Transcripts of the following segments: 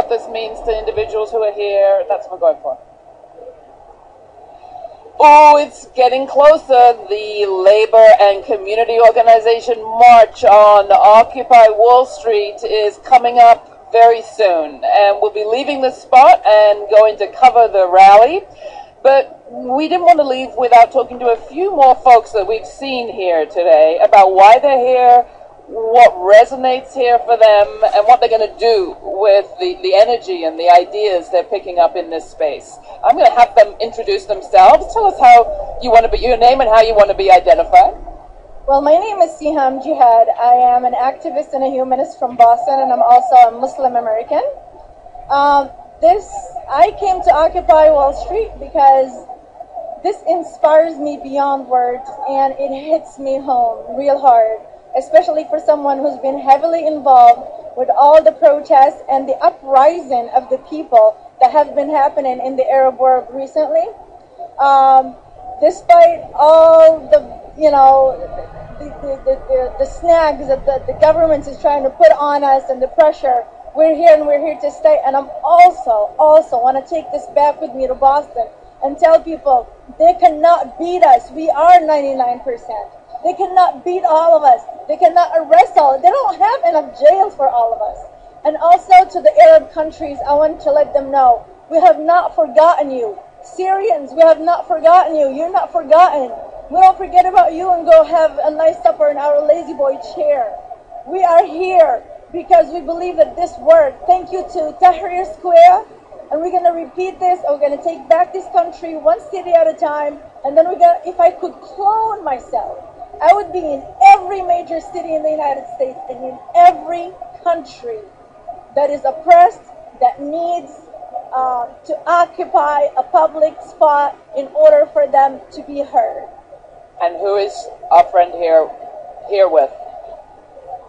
what this means to individuals who are here? That's what we're going for. Oh, it's getting closer. The labor and community organization march on Occupy Wall Street is coming up very soon, and we'll be leaving the spot and going to cover the rally. But we didn't want to leave without talking to a few more folks that we've seen here today about why they're here, what resonates here for them, and what they're going to do with the energy and the ideas they're picking up in this space. I'm going to have them introduce themselves. Tell us how you want to be, your name and how you want to be identified. Well, my name is Siham Jihad. I am an activist and a humanist from Boston, and I'm also a Muslim American. I came to Occupy Wall Street because this inspires me beyond words, and it hits me home real hard, especially for someone who's been heavily involved with all the protests and the uprising of the people that have been happening in the Arab world recently. Despite all the, the snags that the government is trying to put on us and the pressure, we're here and we're here to stay. And I'm also want to take this back with me to Boston and tell people they cannot beat us. We are 99%. They cannot beat all of us. They cannot arrest all. They don't have enough jails for all of us. And also to the Arab countries, I want to let them know, we have not forgotten you. Syrians, we have not forgotten you. You're not forgotten. We don't forget about you and go have a nice supper in our lazy boy chair. We are here because we believe that this worked. Thank you to Tahrir Square. And we're going to repeat this. And we're going to take back this country one city at a time. And then if I could clone myself, I would be in every major city in the United States and in every country that is oppressed, that needs to occupy a public spot in order for them to be heard. And who is our friend here with?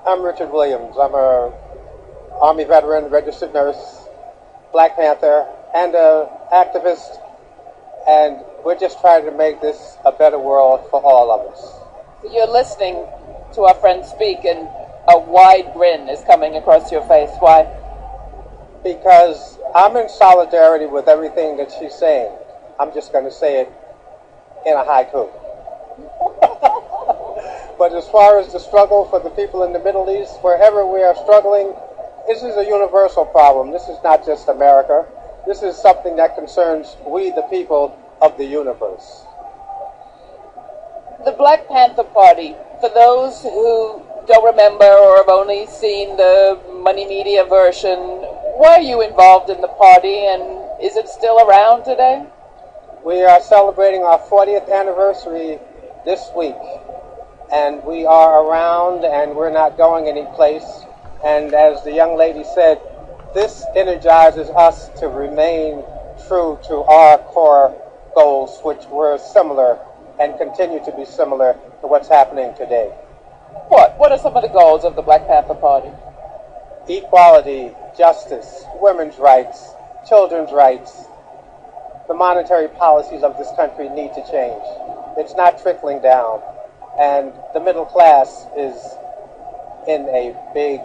I'm Richard Williams. I'm a Army veteran, registered nurse, Black Panther, and an activist. And we're just trying to make this a better world for all of us. You're listening to our friend speak, and a wide grin is coming across your face. Why? Because I'm in solidarity with everything that she's saying. I'm just going to say it in a haiku. But as far as the struggle for the people in the Middle East, wherever we are struggling, this is a universal problem. This is not just America. This is something that concerns we, the people of the universe. The Black Panther Party, for those who don't remember or have only seen the money media version, why are you involved in the party, and is it still around today? We are celebrating our 40th anniversary this week, and we are around and we're not going anyplace. And as the young lady said, this energizes us to remain true to our core goals, which were similar and continue to be similar to what's happening today. What are some of the goals of the Black Panther Party? Equality, justice, women's rights, children's rights. The monetary policies of this country need to change. It's not trickling down, and the middle class is in a big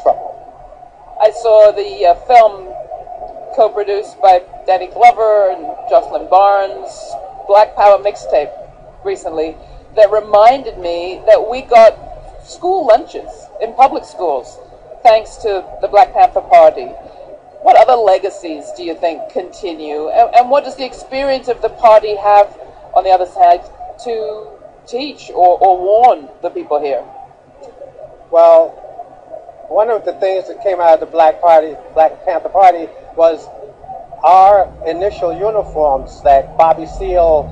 trouble. I saw the film co-produced by Danny Glover and Jocelyn Barnes, Black Power mixtape recently, that reminded me that we got school lunches in public schools thanks to the Black Panther Party. What other legacies do you think continue? And what does the experience of the party have on the other side to teach or warn the people here? Well, one of the things that came out of the Black Panther Party was our initial uniforms that Bobby Seale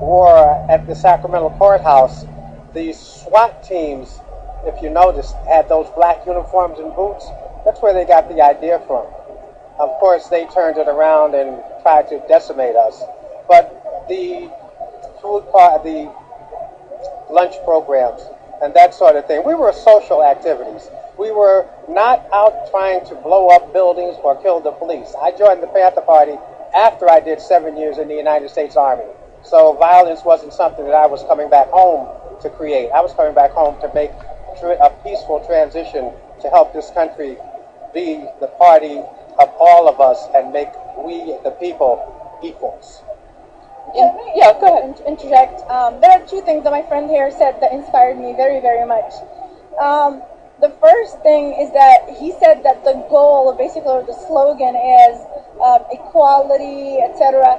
wore at the Sacramento courthouse. The SWAT teams, if you noticed, had those black uniforms and boots. That's where they got the idea from. Of course, they turned it around and tried to decimate us. But the the lunch programs and that sort of thing, we were social activities. We were not out trying to blow up buildings or kill the police. I joined the Panther Party after I did 7 years in the United States Army. So violence wasn't something that I was coming back home to create. I was coming back home to make a peaceful transition to help this country be the party of all of us and make we, the people, equals. Yeah, go ahead. Interject. There are two things that my friend here said that inspired me very, very much. The first thing is that he said that the goal, basically, or the slogan is equality, etc.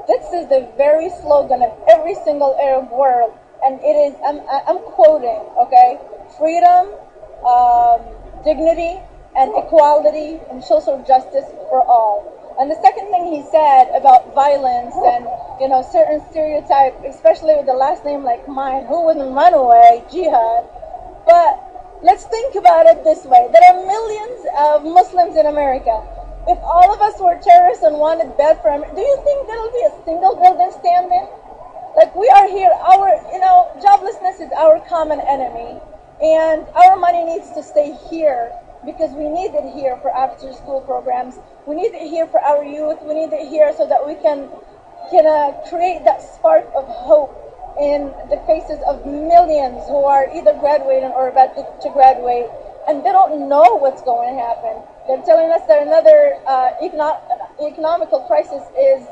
This is the very slogan of every single Arab world, and it is, I'm quoting, okay, freedom, dignity, and equality, and social justice for all. And the second thing he said about violence and, certain stereotype, especially with the last name like mine, who wouldn't run away, jihad. But let's think about it this way. There are millions of Muslims in America. If all of us were terrorists and wanted bad for America, do you think there'll be a single building standing? Like, we are here, joblessness is our common enemy, and our money needs to stay here because we need it here for after school programs. We need it here for our youth. We need it here so that we can create that spark of hope in the faces of millions who are either graduating or about to graduate, and they don't know what's going to happen. They're telling us that another economical crisis is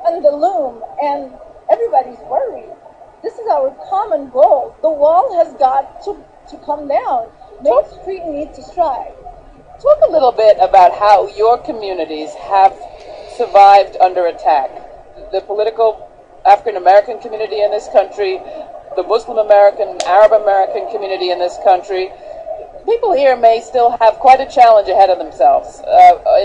on the loom, and everybody's worried. This is our common goal. The wall has got to come down. Main Street needs to strive. Talk a little bit about how your communities have survived under attack. The political African American community in this country, the Muslim American, Arab American community in this country. People here may still have quite a challenge ahead of themselves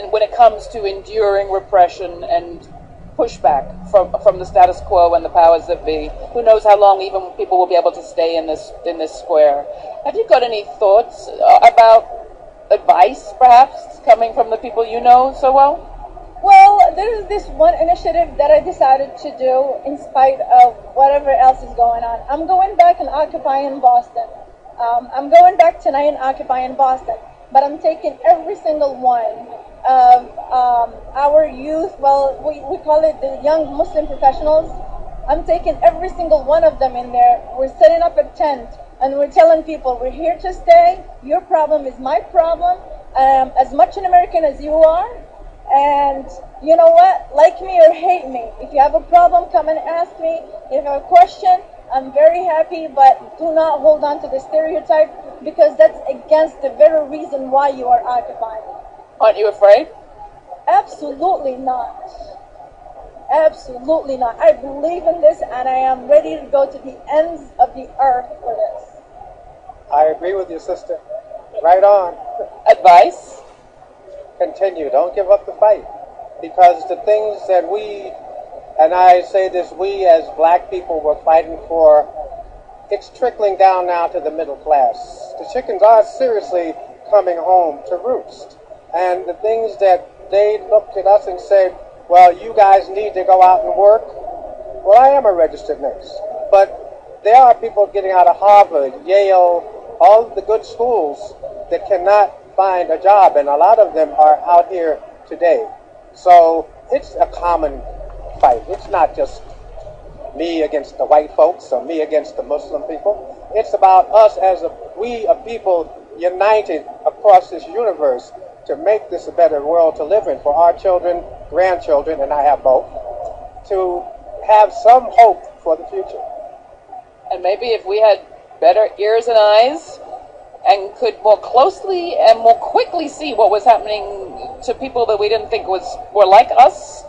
when it comes to enduring repression and pushback from the status quo and the powers that be. Who knows how long even people will be able to stay in this square. Have you got any thoughts about advice, perhaps, coming from the people you know so well? Well, there is this one initiative that I decided to do in spite of whatever else is going on. I'm going back and occupying Boston. I'm going back tonight and occupying Boston. But I'm taking every single one of our youth, well, we call it the young Muslim professionals. I'm taking every single one of them in there. We're setting up a tent and we're telling people, we're here to stay. Your problem is my problem. As much an American as you are. And you know what? Like me or hate me. If you have a problem, come and ask me. If you have a question, I'm very happy, but do not hold on to the stereotype because that's against the very reason why you are occupying. Aren't you afraid? Absolutely not. Absolutely not. I believe in this and I am ready to go to the ends of the earth for this. I agree with you, sister. Right on. Advice? Continue. Don't give up the fight. Because the things that we, and I say this, we as black people were fighting for, it's trickling down now to the middle class. The chickens are seriously coming home to roost. And the things that they looked at us and said, well, you guys need to go out and work. Well, I am a registered nurse. But there are people getting out of Harvard, Yale, all of the good schools that cannot find a job, and a lot of them are out here today. So it's a common fight. It's not just me against the white folks or me against the Muslim people. It's about us as we a people united across this universe to make this a better world to live in for our children, grandchildren, and I have both, to have some hope for the future. And maybe if we had better ears and eyes and could more closely and more quickly see what was happening to people that we didn't think were like us,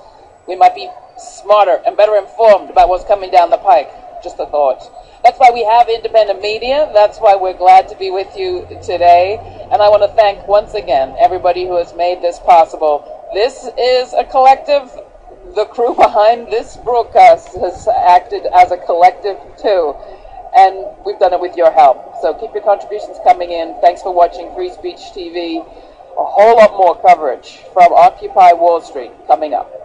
we might be smarter and better informed about what's coming down the pike. Just a thought. That's why we have independent media. That's why we're glad to be with you today. And I want to thank once again everybody who has made this possible. This is a collective. The crew behind this broadcast has acted as a collective too. And we've done it with your help. So keep your contributions coming in. Thanks for watching Free Speech TV. A whole lot more coverage from Occupy Wall Street coming up.